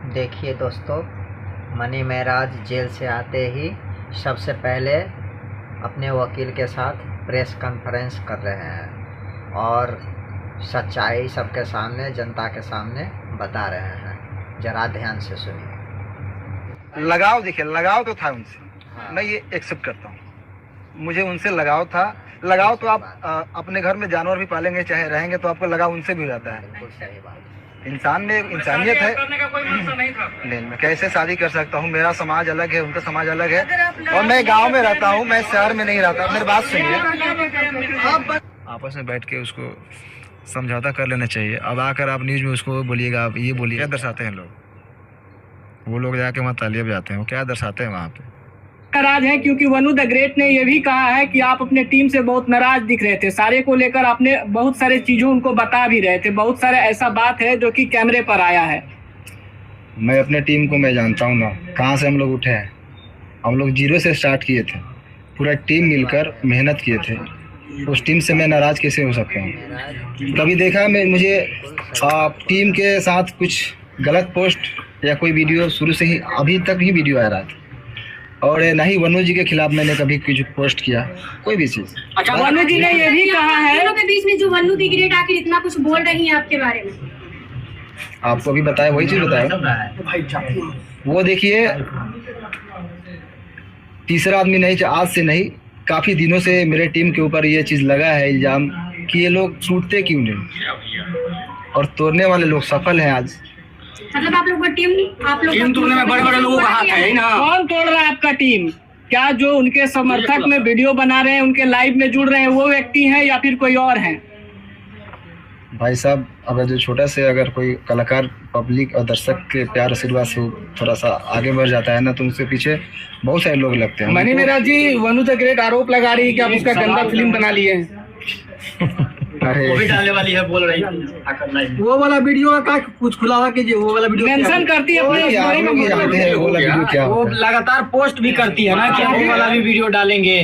देखिए दोस्तों, मनी महराज जेल से आते ही सबसे पहले अपने वकील के साथ प्रेस कॉन्फ्रेंस कर रहे हैं और सच्चाई सबके सामने, जनता के सामने बता रहे हैं। जरा ध्यान से सुनिए। लगाव देखिए, लगाव तो था उनसे। हाँ। मैं ये एक्सेप्ट करता हूँ, मुझे उनसे लगाव था। लगाव तो आप अपने घर में जानवर भी पालेंगे, चाहे रहेंगे, तो आपको लगाव उनसे भी रहता है। बिल्कुल सही बात। इंसान में इंसानियत है। करने का कोई मकसद नहीं था। नहीं, मैं कैसे शादी कर सकता हूँ? मेरा समाज अलग है, उनका समाज अलग है, और मैं गांव में रहता हूँ, मैं शहर में नहीं रहता। मेरी बात सुनिए। आपस में बैठ के उसको समझौता कर लेना चाहिए। अब आकर आप न्यूज में उसको बोलिएगा, आप ये बोलिए। क्या दर्शाते हैं लोग? वो लोग जाके वहाँ तालियां बजाते हैं, वो क्या दर्शाते हैं वहाँ पे? नाराज है क्योंकि वनु द ग्रेट ने यह भी कहा है कि आप अपने टीम से बहुत नाराज दिख रहे थे। सारे को लेकर आपने बहुत सारे चीजों उनको बता भी रहे थे। बहुत सारे ऐसा बात है जो कि कैमरे पर आया है। मैं अपने टीम को मैं जानता हूँ ना, कहाँ से हम लोग उठे हैं। हम लोग जीरो से स्टार्ट किए थे, पूरा टीम मिलकर मेहनत किए थे। उस टीम से मैं नाराज कैसे हो सकता हूँ? कभी देखा मुझे टीम के साथ कुछ गलत पोस्ट या कोई वीडियो? शुरू से ही अभी तक ही वीडियो आ रहा था, और ना ही वनु जी के खिलाफ मैंने कभी कुछ पोस्ट किया, कोई भी चीज। अच्छा, वनु जी ने ये भी कहा है के बीच में जो वनु द ग्रेट आखिर इतना कुछ बोल रही है आपके बारे में। आपको अभी बताया, वही चीज बताया। वो देखिए, तीसरा आदमी नहीं, आज से नहीं, काफी दिनों से मेरे टीम के ऊपर ये चीज लगा है इल्जाम कि ये लोग टूटते क्यों नहीं, और तोड़ने वाले लोग सफल हैं आज। मतलब आप लोग का टीम तोड़ने में बड़े-बड़े लोगों का हाथ है ना। कौन तोड़ रहा है आपका टीम? क्या जो उनके समर्थक में वीडियो बना रहे हैं, उनके लाइव में जुड़ रहे हैं, वो व्यक्ति हैं या फिर कोई और हैं? भाई साहब, अगर जो छोटा से अगर कोई कलाकार पब्लिक और दर्शक के प्यार आशीर्वाद से थोड़ा सा आगे बढ़ जाता है ना, तो उनसे पीछे बहुत सारे लोग लगते हैं। मनी महराज जी, वनु द ग्रेट आरोप लगा रही है कि आप उसका गंदा फिल्म बना लिए हैं। अरे, वो भी डालने वाली है, बोल रही है। वो वाला वीडियो का कुछ खुलासा कीजिए। वो वाला वीडियो मेंशन करती है अपने स्टोरी में, जानते हैं वो वाला वीडियो क्या वो होता है। लगातार पोस्ट भी करती है ना कि आप वो वाला भी वीडियो डालेंगे,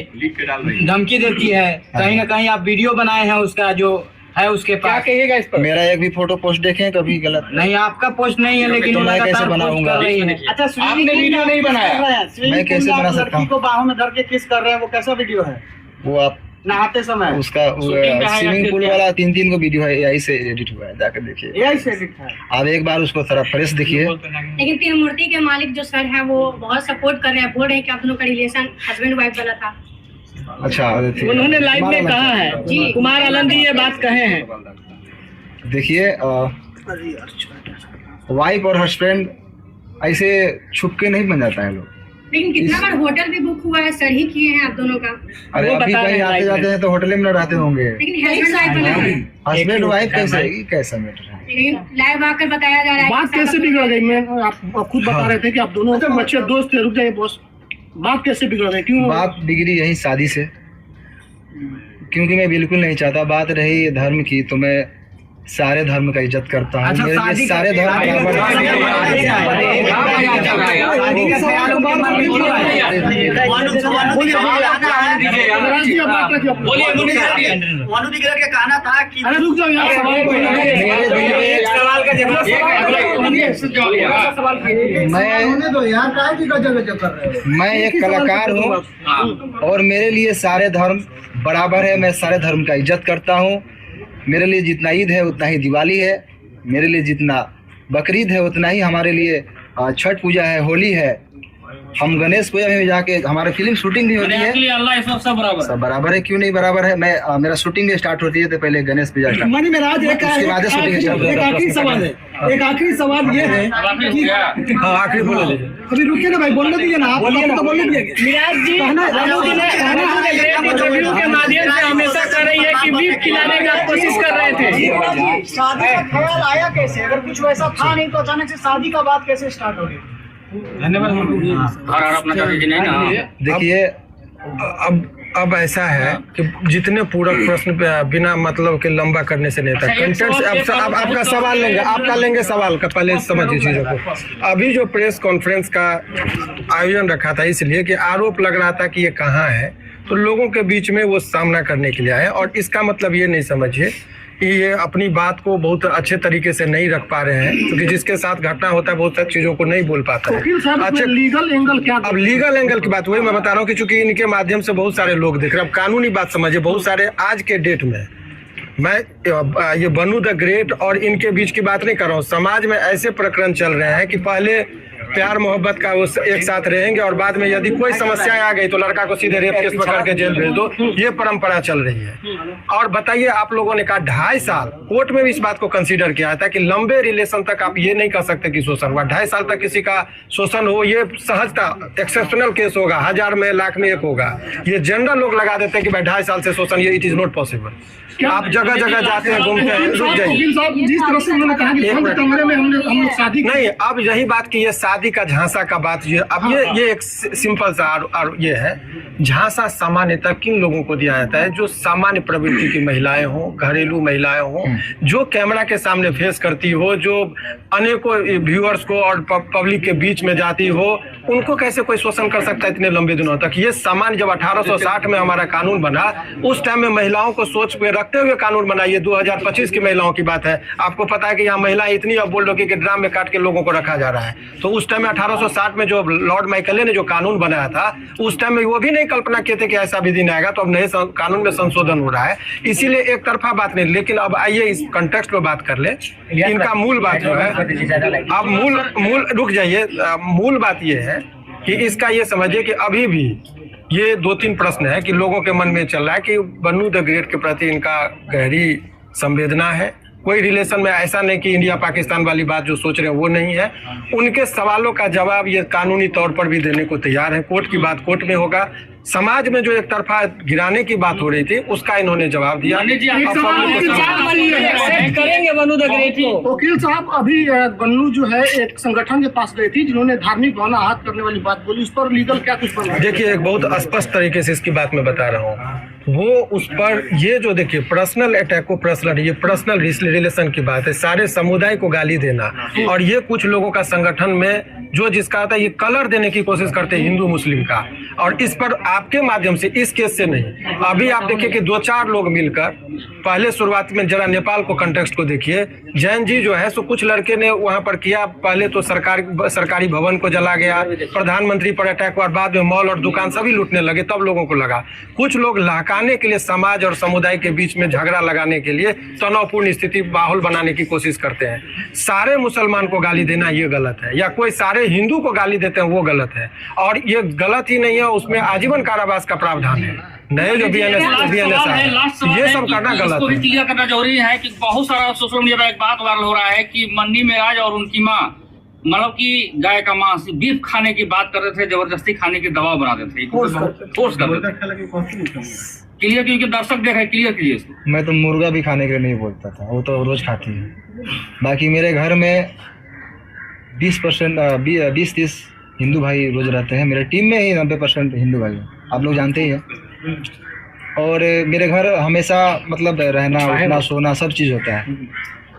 धमकी देती है। कहीं ना कहीं आप वीडियो बनाए हैं उसका, जो है उसके पास। क्या कहिएगा इस पर? मेरा एक भी फोटो पोस्ट देखें कभी गलत? नहीं, आपका पोस्ट नहीं है, लेकिन तो मैं कैसे बनाऊंगा? अच्छा, आपने वीडियो नहीं बनाया? मैं कैसे बना सकता हूँ? को बाहों में धर के किस कर रहे हैं, वो कैसा वीडियो है? वो आप नहाते समय उसका स्विमिंग पूल वाला 3 को वीडियो है, एआई से एडिट हुआ है, जाकर देखिए। एआई से एडिट है। आप एक बार उसको थोड़ा फ्रेश देखिए। लेकिन त्रिमूर्ति के मालिक जो सर है वो बहुत सपोर्ट कर रहे हैं, बोल रहे हैं कि आप दोनों का रिलेशन हस्बैंड वाइफ वाला था। अच्छा, उन्होंने लाइव में कहा है जी, कुमार आनंद ये बात कहे हैं। देखिए, वाइफ और हस्बैंड ऐसे छुप के नहीं बन जाता है लोग। लेकिन कितना बार होटल भी बुक हुआ है, सर ही किए हैं आप दोनों का। अरे अभी कहीं आते जाते हैं तो होटल में रहते होंगे, लेकिन हस्बैंड वाइफ कैसा मैटर है? लेकिन लाइव आकर बताया जा रहा है। बात कैसे बिगड़ गई? मैं आप खुद बता रहे थे कि आप दोनों अच्छे दोस्त थे। रुक जाइए बॉस, बात कैसे बिगड़ गई? क्यों बात बिगड़ी? यही शादी से, क्योंकि मैं बिल्कुल नहीं चाहता। बात रही धर्म की, तो मैं सारे धर्म का इज्जत करता हूँ। अच्छा, मेरे लिए सारे धर्म वनु द ग्रेट का कहना था कि अरे रुक जाओ यार, मैं एक कलाकार हूँ और मेरे लिए सारे धर्म बराबर है। मैं सारे धर्म का इज्जत करता हूँ। मेरे लिए जितना ईद है उतना ही दिवाली है, मेरे लिए जितना बकरीद है उतना ही हमारे लिए छठ पूजा है, होली है। हम गणेश पूजा में जाके हमारे फिल्म शूटिंग भी होती है। सब बराबर है, क्यों नहीं बराबर है? मैं मेरा शूटिंग भी स्टार्ट होती है तो पहले गणेश पूजा मनी महराज, एक आखिरी सवाल है। एक आखिरी सवाल ये है कि आखिरी बोलो, अभी रुकिए ना भाई, बोलने दीजिए ना, आप तो बोलने दीजिए। मिराज जी इंटरव्यू के माध्यम से हमेशा कह रही है कि बीफ खिलाने का कोशिश कर रहे थे। शादी का ख्याल आया कैसे? अगर कुछ वैसा था नहीं तो अचानक से शादी का बात कैसे स्टार्ट हो गई? देखिए, अब ऐसा है कि जितने पूरक प्रश्न पे बिना मतलब के लंबा करने से नहीं था। कंटेंट से अब आपका सवाल लेंगे, आपका लेंगे सवाल का, पहले समझिए चीज़ों को। अभी जो प्रेस कॉन्फ्रेंस का आयोजन रखा था इसलिए कि आरोप लग रहा था कि ये कहाँ है, तो लोगों के बीच में वो सामना करने के लिए आए। और इसका मतलब ये नहीं समझिए ये अपनी बात को बहुत अच्छे तरीके से नहीं रख पा रहे हैं, क्योंकि जिसके साथ घटना होता है बहुत सारी चीज़ों को नहीं बोल पाता है। अच्छा, लीगल एंगल क्या? अब लीगल एंगल की बात वही मैं बता रहा हूँ कि चूंकि इनके माध्यम से बहुत सारे लोग देख रहे हैं। अब कानूनी बात समझिए, बहुत सारे आज के डेट में मैं ये बनू द ग्रेट और इनके बीच की बात नहीं कर रहा हूँ। समाज में ऐसे प्रकरण चल रहे हैं कि पहले प्यार मोहब्बत का वो एक साथ रहेंगे और बाद में यदि कोई समस्या आ गई तो लड़का को सीधे रेप केस में करके जेल भेज दो। ये परंपरा चल रही है। और बताइए, आप लोगों ने कहा 2.5 साल, कोर्ट में भी इस बात को कंसीडर किया था कि लंबे रिलेशन तक आप ये नहीं कह सकते कि शोषण हुआ। 2.5 साल तक किसी का शोषण हो, ये सहजता एक्सेप्शनल केस होगा, 1000 में लाख में 1 होगा। ये जनरल लोग लगा देते हैं कि भाई 2.5 साल से शोषण, ये इट इज नॉट पॉसिबल। आप जगह जगह जाते हैं, घूमते हैं, रुक जाइए। जिस तरह से उन्होंने कहा कि बंद कमरे में हम लोग शादी नहीं, अब यही बात की ये शादी का झांसा का बात, ये अब ये एक सिंपल सा और ये है, झांसा सामान्यतः किन लोगों को दिया जाता है? जो सामान्य प्रवृत्ति की महिलाएं हों, घरेलू महिलाएं हों, जो कैमरा के सामने फेस करती हो, जो अनेकों व्यूअर्स को और पब्लिक के बीच में जाती हो, उनको कैसे कोई शोषण कर सकता है इतने लंबे दिनों तक? ये सामान्य, जब 1860 में हमारा कानून बना, उस टाइम में महिलाओं को सोच पे रखते हुए कानून बना। ये 2025 की महिलाओं की बात है। आपको पता है कि यहाँ महिलाएं इतनी अब बोल रही कि ड्राम में काट के लोगों को रखा जा रहा है। तो उस टाइम में 1860 में जो लॉर्ड माइकले ने जो कानून बनाया था, उस टाइम में वो भी नहीं कल्पना किए थे कि ऐसा भी दिन आएगा। तो अब नए कानून में संशोधन हो रहा है, इसीलिए एक तरफा बात नहीं। लेकिन अब आइए इस कंटेक्स्ट में बात कर ले। इनका मूल बात जो है, अब मूल रुक जाइए, मूल बात ये है कि इसका ये समझिए कि अभी भी ये 2-3 प्रश्न है कि लोगों के मन में चल रहा है कि बनू द ग्रेट के प्रति इनका गहरी संवेदना है। कोई रिलेशन में ऐसा नहीं कि इंडिया पाकिस्तान वाली बात जो सोच रहे हैं वो नहीं है। उनके सवालों का जवाब ये कानूनी तौर पर भी देने को तैयार है। कोर्ट की बात कोर्ट में होगा। समाज में जो एक तरफा गिराने की बात हो रही थी, उसका इन्होंने जवाब दिया। करेंगे बनू द ग्रेट। वकील साहब, अभी बन्नू जो है एक संगठन के पास गई थी जिन्होंने धार्मिक भावना आहत करने वाली बात बोली, उस पर लीगल क्या कुछ बना? देखिए, एक बहुत स्पष्ट तरीके से इसकी बात मैं बता रहा हूँ। वो उस पर ये जो देखिए पर्सनल अटैक को पर्सनल, ये पर्सनल रिलेशन की बात है। सारे समुदाय को गाली देना, और ये कुछ लोगों का संगठन में जो जिसका आता है ये कलर देने की कोशिश करते हैं हिंदू मुस्लिम का। और इस पर आपके माध्यम से, इस केस से नहीं, अभी आप देखिए कि 2-4 लोग मिलकर, पहले शुरुआत में जरा नेपाल को कंटेक्स्ट को देखिए। जैन जी जो है सो कुछ लड़के ने वहां पर किया, पहले तो सरकारी भवन को जला गया, प्रधानमंत्री पर अटैक हुआ, बाद में मॉल और दुकान सभी लूटने लगे। तब लोगों को लगा कुछ लोग लहकाने के लिए, समाज और समुदाय के बीच में झगड़ा लगाने के लिए तनावपूर्ण स्थिति माहौल बनाने की कोशिश करते हैं। सारे मुसलमान को गाली देना ये गलत है, या कोई सारे हिंदू को गाली देते हैं वो गलत है। और ये गलत ही नहीं है, उसमें आजीवन कारावास का प्रावधान है। नए जो BNS ये सब करना गलत है। क्लियर करना जरूरी है कि बहुत सारा सोशल मीडिया पर एक बात वायरल हो रहा है कि मन्नी मेराज और उनकी माँ मतलब कि गाय का मांस, बीफ खाने की बात कर रहे थे, जबरदस्ती खाने की दबाव बनाते थे, फोर्स कर रहे थे। क्लियर, क्योंकि दर्शक देख रहे, क्लियर कीजिए इसको। मैं तो मुर्गा भी खाने के लिए नहीं बोलता था, वो तो रोज खाती है। बाकी मेरे घर में 20-30 हिंदू भाई रोज रहते हैं। मेरे टीम में ही 90% हिंदू भाई हैं, आप लोग जानते ही हैं। और मेरे घर हमेशा मतलब रहना, उठना, सोना सब चीज़ होता है।